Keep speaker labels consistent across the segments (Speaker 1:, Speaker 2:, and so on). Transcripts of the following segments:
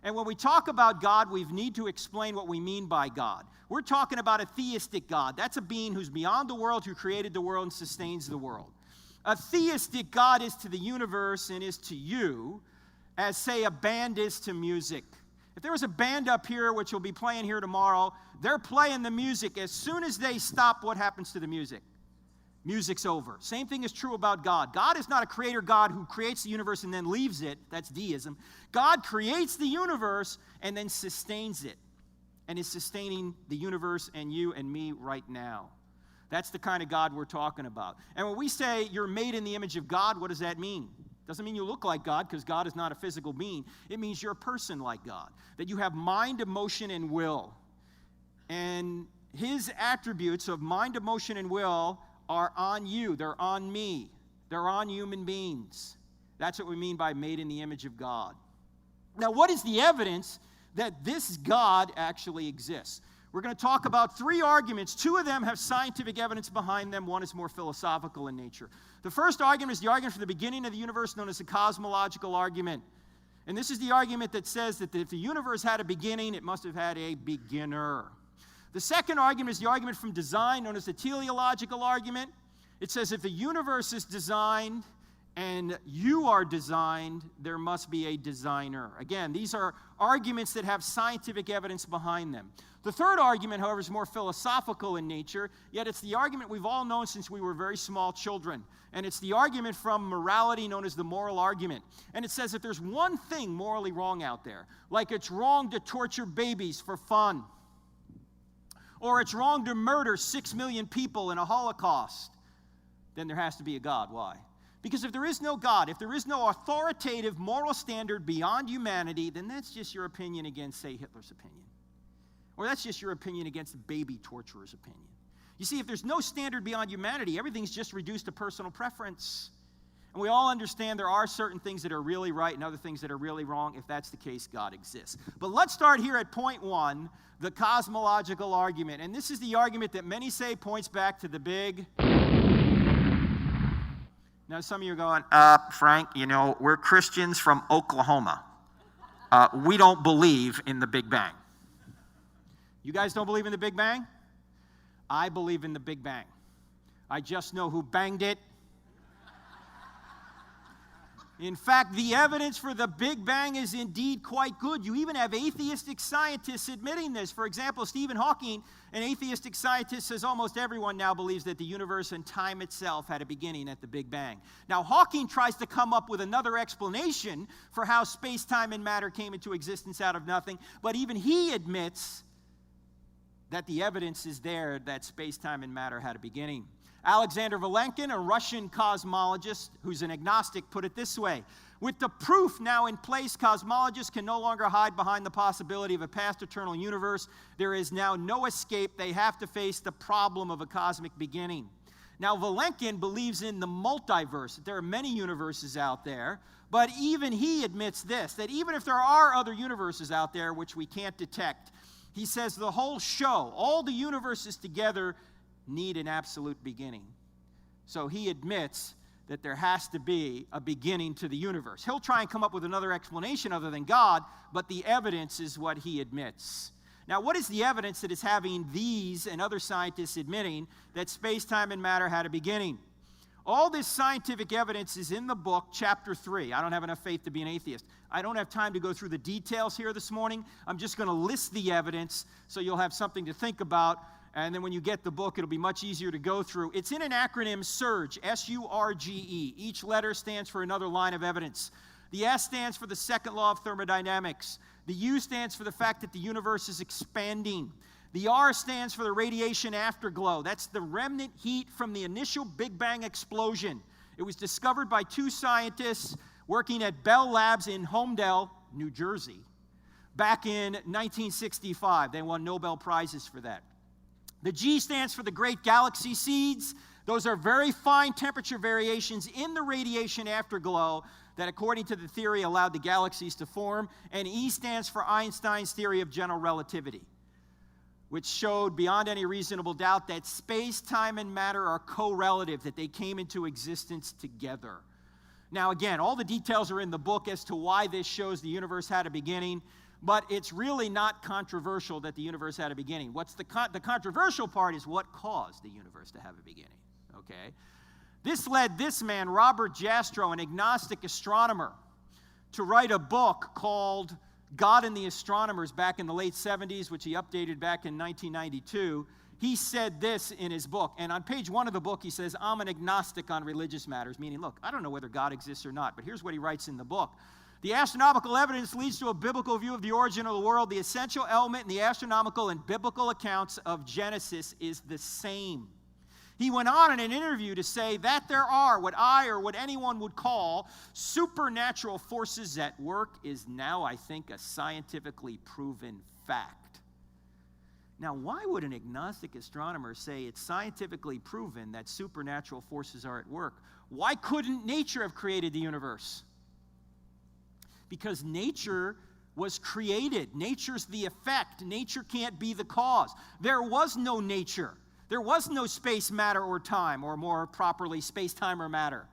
Speaker 1: And when we talk about God, we need to explain what we mean by God. We're talking about a theistic God. That's a being who's beyond the world, who created the world and sustains the world. A theistic God is to the universe and is to you as, say, a band is to music. If there was a band up here, which will be playing here tomorrow, they're playing the music. As soon as they stop, what happens to the music? Music's over. Same thing is true about God. God is not a creator God who creates the universe and then leaves it. That's deism. God creates the universe and then sustains it, and is sustaining the universe and you and me right now. That's the kind of God we're talking about. And when we say you're made in the image of God, what does that mean? Doesn't mean you look like God, because God is not a physical being. It means you're a person like God, that you have mind, emotion, and will. And his attributes of mind, emotion, and will are on you. They're on me. They're on human beings. That's what we mean by made in the image of God. Now, what is the evidence that this God actually exists? We're going to talk about 3 arguments. 2 of them have scientific evidence behind them. One is more philosophical in nature. The first argument is the argument for the beginning of the universe, known as the cosmological argument. And this is the argument that says that if the universe had a beginning, it must have had a beginner. The second argument is the argument from design, known as the teleological argument. It says if the universe is designed and you are designed, there must be a designer. Again, these are arguments that have scientific evidence behind them. The third argument, however, is more philosophical in nature, yet it's the argument we've all known since we were very small children. And it's the argument from morality known as the moral argument. And it says if there's one thing morally wrong out there, like it's wrong to torture babies for fun, or it's wrong to murder 6 million people in a Holocaust, then there has to be a God. Why? Because if there is no God, if there is no authoritative moral standard beyond humanity, then that's just your opinion against, say, Hitler's opinion. Or that's just your opinion against the baby torturer's opinion. You see, if there's no standard beyond humanity, everything's just reduced to personal preference. And we all understand there are certain things that are really right and other things that are really wrong. If that's the case, God exists. But let's start here at point 1, the cosmological argument. And this is the argument that many say points back to the big... Now, some of you are going, Frank, we're Christians from Oklahoma. We don't believe in the Big Bang. You guys don't believe in the Big Bang? I believe in the Big Bang. I just know who banged it. In fact, the evidence for the Big Bang is indeed quite good. You even have atheistic scientists admitting this. For example, Stephen Hawking, an atheistic scientist, says almost everyone now believes that the universe and time itself had a beginning at the Big Bang. Now, Hawking tries to come up with another explanation for how space, time, and matter came into existence out of nothing, but even he admits that the evidence is there that space, time, and matter had a beginning. Alexander Vilenkin, a Russian cosmologist who's an agnostic, put it this way: with the proof now in place, cosmologists can no longer hide behind the possibility of a past eternal universe. There is now no escape. They have to face the problem of a cosmic beginning. Now, Vilenkin believes in the multiverse, that there are many universes out there, but even he admits this, that even if there are other universes out there which we can't detect, he says the whole show, all the universes together, need an absolute beginning. So he admits that there has to be a beginning to the universe. He'll try and come up with another explanation other than God, but the evidence is what he admits. Now, what is the evidence that is having these and other scientists admitting that space, time, and matter had a beginning? All this scientific evidence is in the book, chapter 3. I don't have enough faith to be an atheist. I don't have time to go through the details here this morning. I'm just going to list the evidence so you'll have something to think about. And then when you get the book, it'll be much easier to go through. It's in an acronym, SURGE, S-U-R-G-E. Each letter stands for another line of evidence. The S stands for the second law of thermodynamics. The U stands for the fact that the universe is expanding. The R stands for the radiation afterglow. That's the remnant heat from the initial Big Bang explosion. It was discovered by 2 scientists working at Bell Labs in Holmdel, New Jersey, back in 1965. They won Nobel Prizes for that. The G stands for the great galaxy seeds. Those are very fine temperature variations in the radiation afterglow that, according to the theory, allowed the galaxies to form. And E stands for Einstein's theory of general relativity, which showed beyond any reasonable doubt that space, time, and matter are correlative, that they came into existence together. Now, again, all the details are in the book as to why this shows the universe had a beginning. But it's really not controversial that the universe had a beginning. The controversial part is what caused the universe to have a beginning, okay? This led this man, Robert Jastrow, an agnostic astronomer, to write a book called God and the Astronomers back in the late 70s, which he updated back in 1992. He said this in his book, and on page 1 of the book he says, I'm an agnostic on religious matters, meaning, look, I don't know whether God exists or not, but here's what he writes in the book. The astronomical evidence leads to a biblical view of the origin of the world. The essential element in the astronomical and biblical accounts of Genesis is the same. He went on in an interview to say that there are what I or what anyone would call supernatural forces at work is now, I think, a scientifically proven fact. Now, why would an agnostic astronomer say it's scientifically proven that supernatural forces are at work? Why couldn't nature have created the universe? Because nature was created. Nature's the effect. Nature can't be the cause. There was no nature. There was no space, matter, or time, or more properly, space, time, or matter.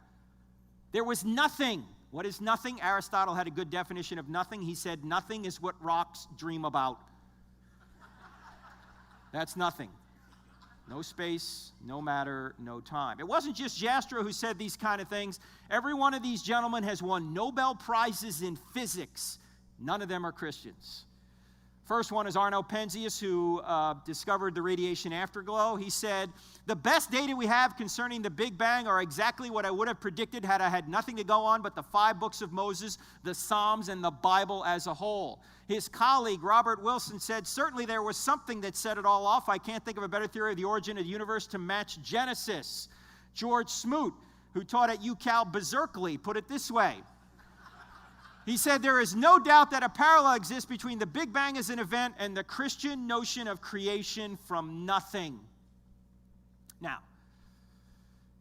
Speaker 1: There was nothing. What is nothing? Aristotle had a good definition of nothing. He said, nothing is what rocks dream about. That's nothing. No space, no matter, no time. It wasn't just Jastrow who said these kind of things. Every one of these gentlemen has won Nobel Prizes in physics. None of them are Christians. First one is Arno Penzias, who discovered the radiation afterglow. He said, the best data we have concerning the Big Bang are exactly what I would have predicted had I had nothing to go on but the 5 books of Moses, the Psalms, and the Bible as a whole. His colleague, Robert Wilson, said, certainly there was something that set it all off. I can't think of a better theory of the origin of the universe to match Genesis. George Smoot, who taught at UCal Berkeley, put it this way. He said, there is no doubt that a parallel exists between the Big Bang as an event and the Christian notion of creation from nothing. Now,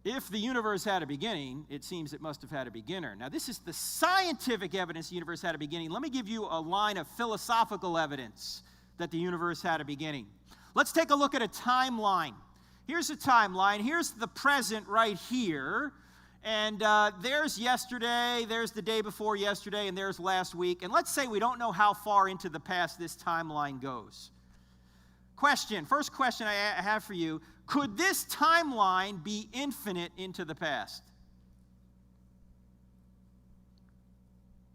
Speaker 1: if the universe had a beginning, it seems it must have had a beginner. Now, this is the scientific evidence the universe had a beginning. Let me give you a line of philosophical evidence that the universe had a beginning. Let's take a look at a timeline. Here's a timeline. Here's the present right here. And there's yesterday, there's the day before yesterday, and there's last week. And let's say we don't know how far into the past this timeline goes. First question I have for you, could this timeline be infinite into the past?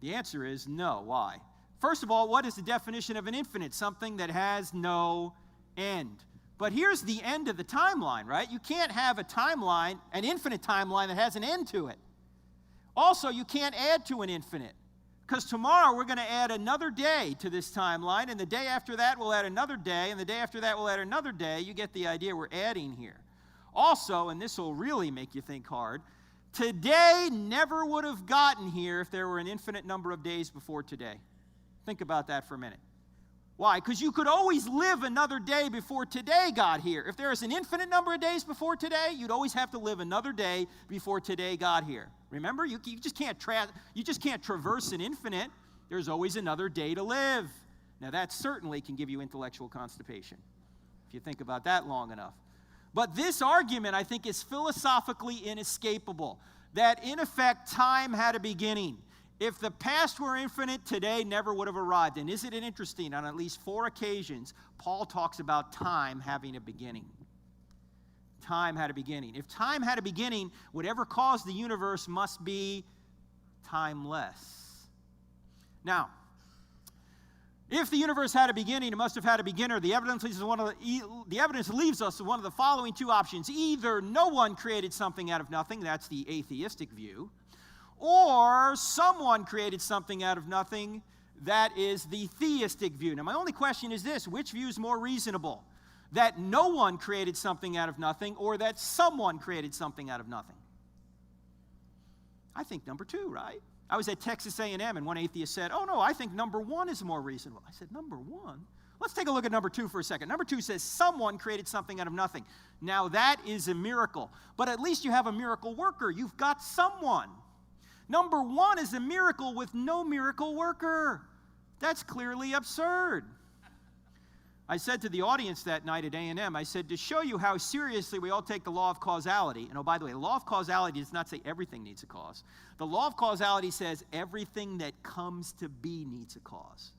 Speaker 1: The answer is no. Why? First of all, what is the definition of an infinite? Something that has no end. But here's the end of the timeline, right? You can't have a timeline, an infinite timeline that has an end to it. Also, you can't add to an infinite, because tomorrow we're going to add another day to this timeline, and the day after that we'll add another day, and the day after that we'll add another day. You get the idea, we're adding here. Also, and this will really make you think hard, today never would have gotten here if there were an infinite number of days before today. Think about that for a minute. Why? Because you could always live another day before today got here. If there is an infinite number of days before today, you'd always have to live another day before today got here. Remember, you just can't traverse an infinite. There's always another day to live. Now, that certainly can give you intellectual constipation, if you think about that long enough. But this argument, I think, is philosophically inescapable, that, in effect, time had a beginning. If the past were infinite, today never would have arrived. And isn't it interesting, on at least 4 occasions, Paul talks about time having a beginning. Time had a beginning. If time had a beginning, whatever caused the universe must be timeless. Now, if the universe had a beginning, it must have had a beginner. The evidence leaves us with one of the following 2 options. Either no one created something out of nothing, that's the atheistic view, or someone created something out of nothing, that is the theistic view. Now, my only question is this: which view is more reasonable? That no one created something out of nothing, or that someone created something out of nothing? I think number 2, right? I was at Texas A&M, and one atheist said, oh, no, I think number 1 is more reasonable. I said, number 1? Let's take a look at number 2 for a second. Number 2 says someone created something out of nothing. Now, that is a miracle, but at least you have a miracle worker. You've got someone. Number 1 is a miracle with no miracle worker. That's clearly absurd. I said to the audience that night at A&M, I said, to show you how seriously we all take the law of causality, and oh, by the way, the law of causality does not say everything needs a cause. The law of causality says everything that comes to be needs a cause.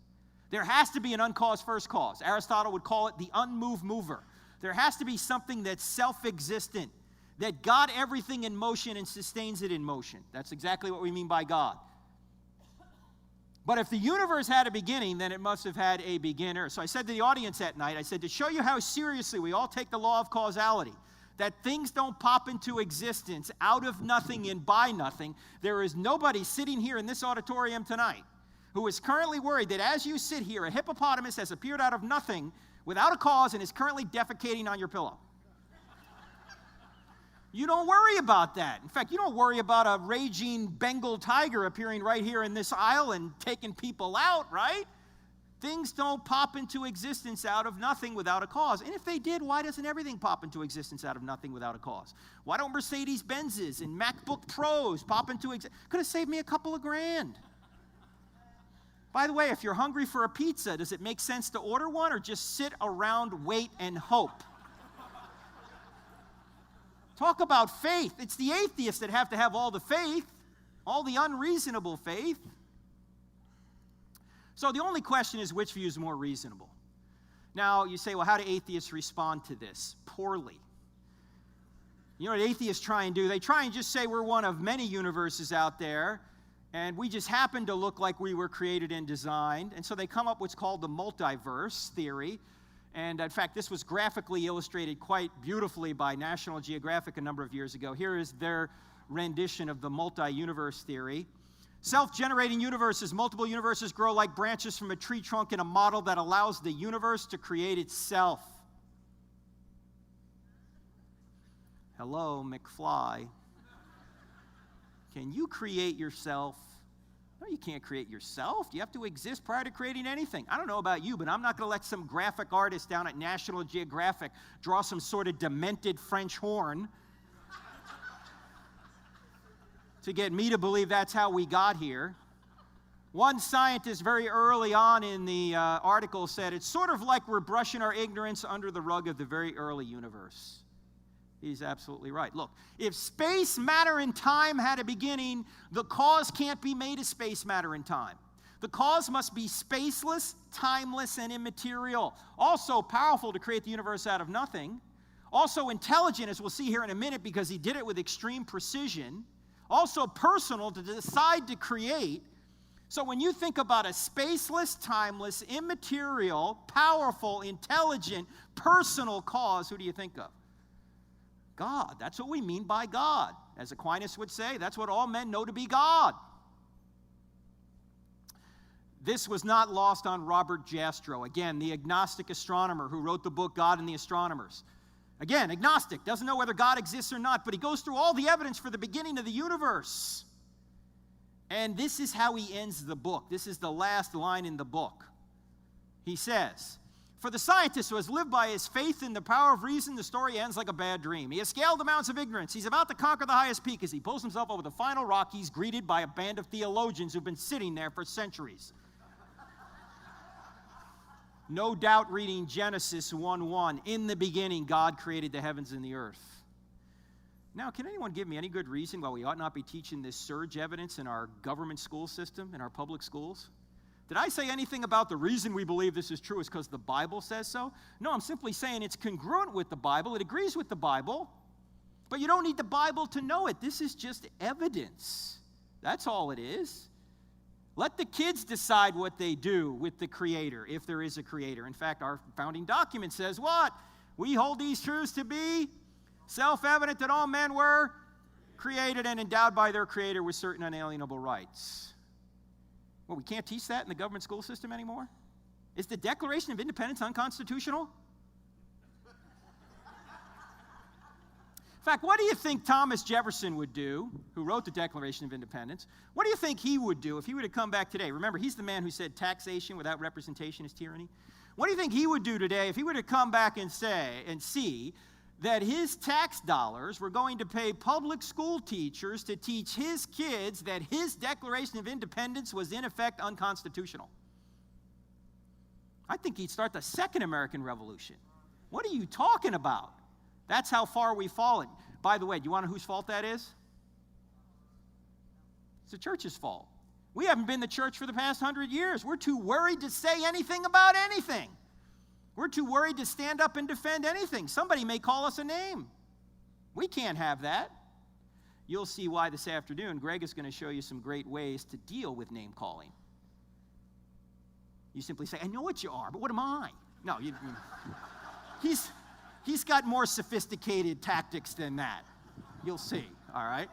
Speaker 1: There has to be an uncaused first cause. Aristotle would call it the unmoved mover. There has to be something that's self-existent, that got everything in motion and sustains it in motion. That's exactly what we mean by God. But if the universe had a beginning, then it must have had a beginner. So I said to the audience that night, I said, to show you how seriously we all take the law of causality, that things don't pop into existence out of nothing and by nothing, there is nobody sitting here in this auditorium tonight who is currently worried that as you sit here, a hippopotamus has appeared out of nothing without a cause and is currently defecating on your pillow. You don't worry about that. In fact, you don't worry about a raging Bengal tiger appearing right here in this aisle and taking people out, right? Things don't pop into existence out of nothing without a cause. And if they did, why doesn't everything pop into existence out of nothing without a cause? Why don't Mercedes-Benzes and MacBook Pros pop into existence? Could have saved me a couple of grand. By the way, if you're hungry for a pizza, does it make sense to order one or just sit around, wait, and hope? Talk about faith. It's the atheists that have to have all the faith, all the unreasonable faith. So the only question is, which view is more reasonable? Now, you say, well, how do atheists respond to this? Poorly. You know what atheists try and do? They try and just say we're one of many universes out there, and we just happen to look like we were created and designed. And so they come up with what's called the multiverse theory. And in fact, this was graphically illustrated quite beautifully by National Geographic a number of years ago. Here is their rendition of the multi-universe theory. Self-generating universes, multiple universes grow like branches from a tree trunk in a model that allows the universe to create itself. Hello, McFly. Can you create yourself? No, you can't create yourself. You have to exist prior to creating anything. I don't know about you, but I'm not going to let some graphic artist down at National Geographic draw some sort of demented French horn to get me to believe that's how we got here. One scientist very early on in the article said, it's sort of like we're brushing our ignorance under the rug of the very early universe. He's absolutely right. Look, if space, matter, and time had a beginning, the cause can't be made of space, matter, and time. The cause must be spaceless, timeless, and immaterial. Also powerful to create the universe out of nothing. Also intelligent, as we'll see here in a minute, because he did it with extreme precision. Also personal, to decide to create. So when you think about a spaceless, timeless, immaterial, powerful, intelligent, personal cause, who do you think of? God. That's what we mean by God. As Aquinas would say, that's what all men know to be God. This was not lost on Robert Jastrow, again, the agnostic astronomer who wrote the book God and the Astronomers. Again, agnostic, doesn't know whether God exists or not, but he goes through all the evidence for the beginning of the universe. And this is how he ends the book. This is the last line in the book. He says, for the scientist who has lived by his faith in the power of reason, the story ends like a bad dream. He has scaled the mountains of ignorance. He's about to conquer the highest peak. As he pulls himself over the final rock, he's greeted by a band of theologians who've been sitting there for centuries. No doubt reading Genesis 1:1, in the beginning God created the heavens and the earth. Now, can anyone give me any good reason why we ought not be teaching this surge evidence in our government school system, in our public schools? Did I say anything about the reason we believe this is true is because the Bible says so? No, I'm simply saying it's congruent with the Bible. It agrees with the Bible. But you don't need the Bible to know it. This is just evidence. That's all it is. Let the kids decide what they do with the Creator, if there is a Creator. In fact, our founding document says what? We hold these truths to be self-evident that all men were created and endowed by their Creator with certain unalienable rights. Well, we can't teach that in the government school system anymore? Is the Declaration of Independence unconstitutional? In fact, what do you think Thomas Jefferson would do, who wrote the Declaration of Independence? What do you think he would do if he were to come back today? Remember, he's the man who said taxation without representation is tyranny. What do you think he would do today if he were to come back and say and see that his tax dollars were going to pay public school teachers to teach his kids that his Declaration of Independence was in effect unconstitutional? I think he'd start the Second American Revolution. What are you talking about? That's how far we've fallen. By the way, do you want to know whose fault that is? It's the church's fault. We haven't been to church for the past 100 years. We're too worried to say anything about anything. We're too worried to stand up and defend anything. Somebody may call us a name. We can't have that. You'll see why this afternoon. Greg is going to show you some great ways to deal with name calling. You simply say, I know what you are, but what am I? No, he's got more sophisticated tactics than that. You'll see, all right?